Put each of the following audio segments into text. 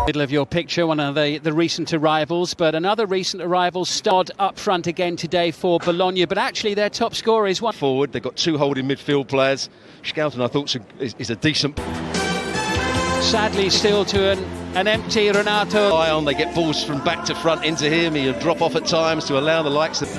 Middle of your picture, one of the recent arrivals, but another recent arrival starred up front again today for Bologna, but actually their top scorer is one forward. They've got two holding midfield players. Scouten, I thought, is a decent. Sadly still to an empty Renato. They get balls from back to front into him. He'll drop off at times to allow the likes of...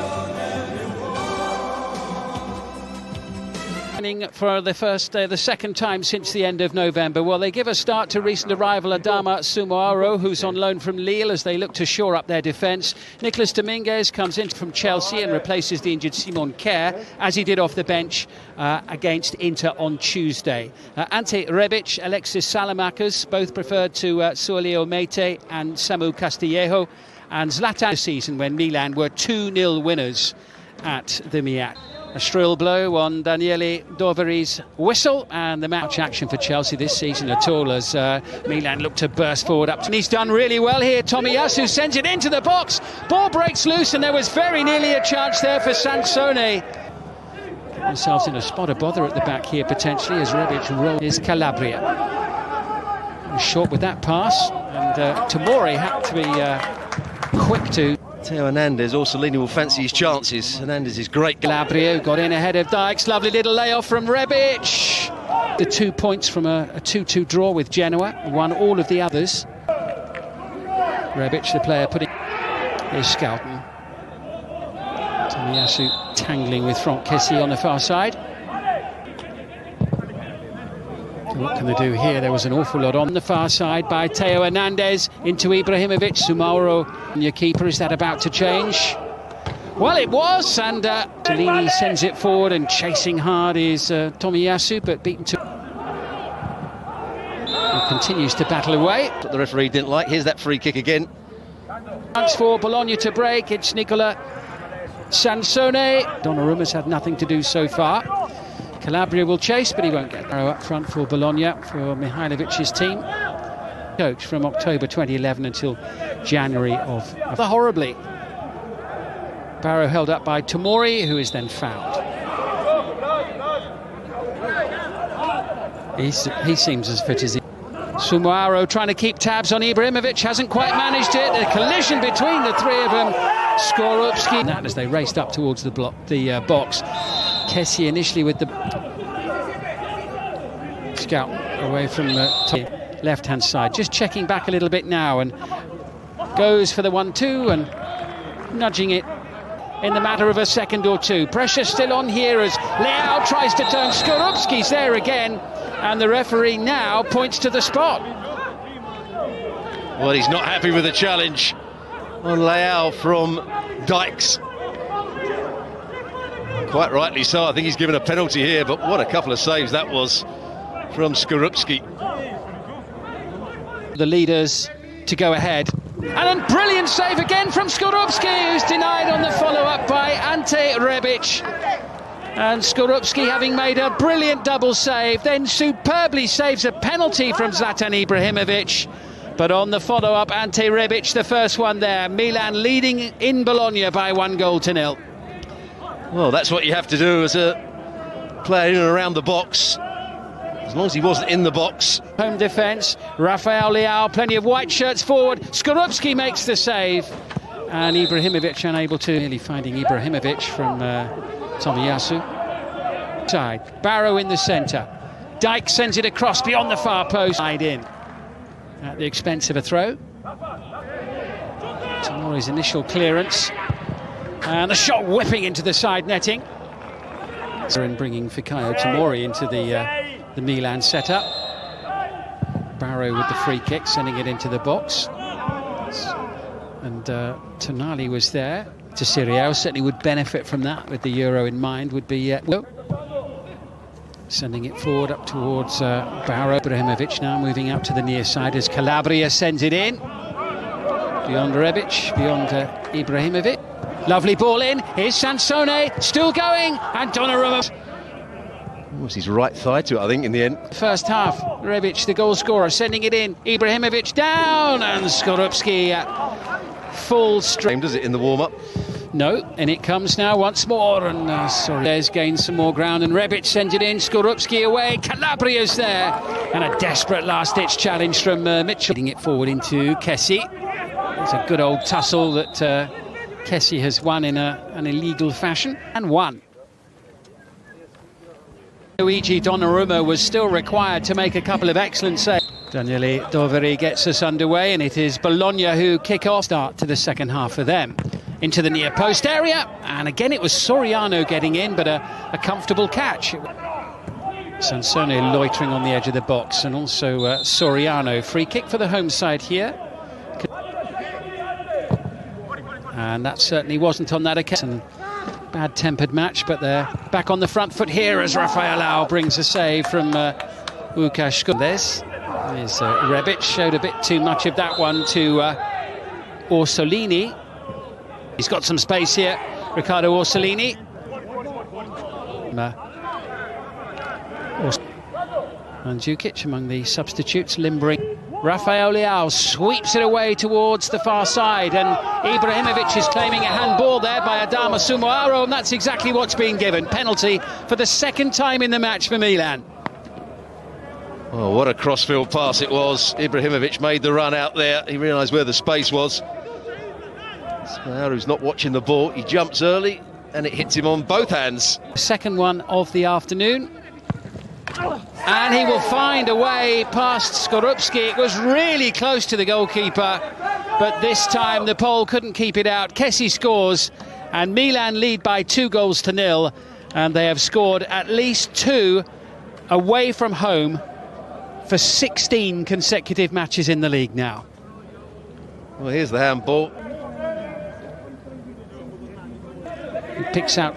For the second time since the end of November. Well, they give a start to recent arrival Adama Soumaoro, who's on loan from Lille as they look to shore up their defence. Nicolas Dominguez comes in from Chelsea and replaces the injured Simon Kjær, as he did off the bench against Inter on Tuesday. Ante Rebic, Alexis Salamakers, both preferred to Suolio Mete and Samu Castillejo, and Zlatan this season when Milan were 2-0 winners at the Milan. A shrill blow on Daniele Doveri's whistle, and the match action for Chelsea this season at all as Milan look to burst forward up. And he's done really well here. Tomiyasu sends it into the box. Ball breaks loose, and there was very nearly a chance there for Sansone. Get themselves in a spot of bother at the back here potentially as Rebic rolls his Calabria. Short with that pass, and Tomori had to be quick to. Theo Hernandez, Orsolini will fancy his chances. Hernandez is great. Calabria got in ahead of Dykes. Lovely little layoff from Rebic. The 2 points from a 2-2 draw with Genoa. Won all of the others. Rebic, the player, putting... Here's Scouten. Tomiyasu tangling with Franck Kessie on the far side. What can they do here? There was an awful lot on the far side by Theo Hernandez into Ibrahimovic. Soumaoro, your keeper, is that about to change? Well, it was, and Cellini sends it forward, and chasing hard is Tomiyasu, but beaten to... He continues to battle away. What the referee didn't like. Here's that free kick again. Chance for Bologna to break. It's Nicola Sansone. Donnarumma's had nothing to do so far. Calabria will chase, but he won't get there. Up front for Bologna, for Mihailovic's team. Coach from October 2011 until January of... Horribly. Barrow held up by Tomori, who is then fouled. He seems as fit as he... Soumaoro trying to keep tabs on Ibrahimovic, hasn't quite managed it. A collision between the three of them. Skorupski. That as they raced up towards the box. Kessie initially with the scout away from the left-hand side, just checking back a little bit now, and goes for the 1-2 and nudging it in the matter of a second or two. Pressure still on here as Leao tries to turn. Skorupski's there again, and the referee now points to the spot. Well, he's not happy with the challenge on Leao from Dykes. Quite rightly so. I think he's given a penalty here, but what a couple of saves that was from Skorupski. The leaders to go ahead. And a brilliant save again from Skorupski, who's denied on the follow-up by Ante Rebic. And Skorupski, having made a brilliant double save, then superbly saves a penalty from Zlatan Ibrahimovic. But on the follow-up, Ante Rebic, the first one there. Milan leading in Bologna by 1-0. Well, that's what you have to do as a player in and around the box. As long as he wasn't in the box. Home defence, Rafael Leao, plenty of white shirts forward. Skorupski makes the save. And Ibrahimovic unable to... Nearly finding Ibrahimovic from Tomiyasu. Side, Barrow in the centre. Dyke sends it across beyond the far post. Side in. At the expense of a throw. Tomori's initial clearance. And the shot whipping into the side netting. And bringing Fikayo Tomori into the Milan setup. Barrow with the free kick, sending it into the box. And Tonali was there. To Seri certainly would benefit from that with the Euro in mind. Would be sending it forward up towards Barrow. Ibrahimovic now moving out to the near side as Calabria sends it in. Beyond Rebic, beyond Ibrahimovic. Lovely ball in, here's Sansone, still going, and Donnarumma. Was his right thigh to it, I think, in the end. First half, Rebic, the goal scorer, sending it in. Ibrahimovic down, and Skorupski at full strength. Does it in the warm-up? No, and it comes now once more, and sorry, there's gained some more ground, and Rebic sends it in, Skorupski away, Calabria's there, and a desperate last-ditch challenge from Mitchell. Getting it forward into Kessie. It's a good old tussle that Kessie has won in an illegal fashion, and won. Luigi Donnarumma was still required to make a couple of excellent saves. Daniele Doveri gets us underway, and it is Bologna who kick off. Start to the second half for them. Into the near post area, and again it was Soriano getting in, but a comfortable catch. Sansone loitering on the edge of the box, and also Soriano. Free kick for the home side here. And that certainly wasn't on that occasion. Bad-tempered match, but they're back on the front foot here as Rafael Leao brings a save from Łukasz. There's Rebic, showed a bit too much of that one to Orsolini. He's got some space here, Riccardo Orsolini. Mandzukic among the substitutes, limbering. Rafael Leao sweeps it away towards the far side, and Ibrahimovic is claiming a handball there by Adama Sumuaro, and that's exactly what's been given. Penalty for the second time in the match for Milan. Oh, what a crossfield pass it was. Ibrahimovic made the run out there. He realised where the space was. Sumuaro's not watching the ball. He jumps early, and it hits him on both hands. Second one of the afternoon. And he will find a way past Skorupski. It was really close to the goalkeeper, but this time the Pole couldn't keep it out. Kessie scores, and Milan lead by 2-0, and they have scored at least 2 away from home for 16 consecutive matches in the league now. Well, here's the handball. He picks out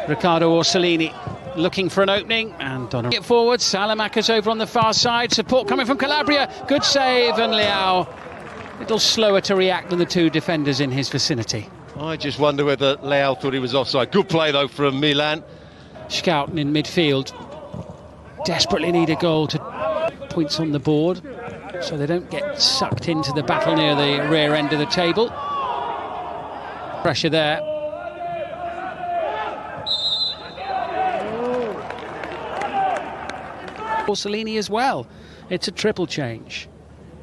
Riccardo Orsolini, looking for an opening, and Donnarumma get forward. Salamaca's over on the far side. Support coming from Calabria. Good save, and Leao a little slower to react than the two defenders in his vicinity. I just wonder whether Leao thought he was offside. Good play though from Milan. Schouten in midfield desperately need a goal to points on the board, so they don't get sucked into the battle near the rear end of the table. Pressure there. Orsolini as well. It's a triple change.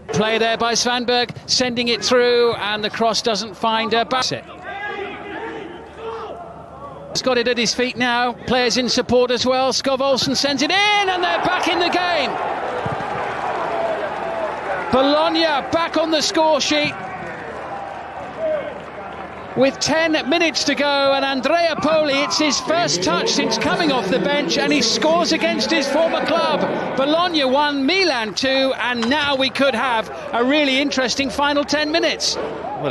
Play there by Svanberg, sending it through, and the cross doesn't find a basket. He's got it at his feet now. Players in support as well. Skov Olsen sends it in, and they're back in the game. Bologna back on the score sheet with 10 minutes to go, and Andrea Poli, it's his first touch since coming off the bench, and he scores against his former club. Bologna 1, Milan 2, and now we could have a really interesting final 10 minutes.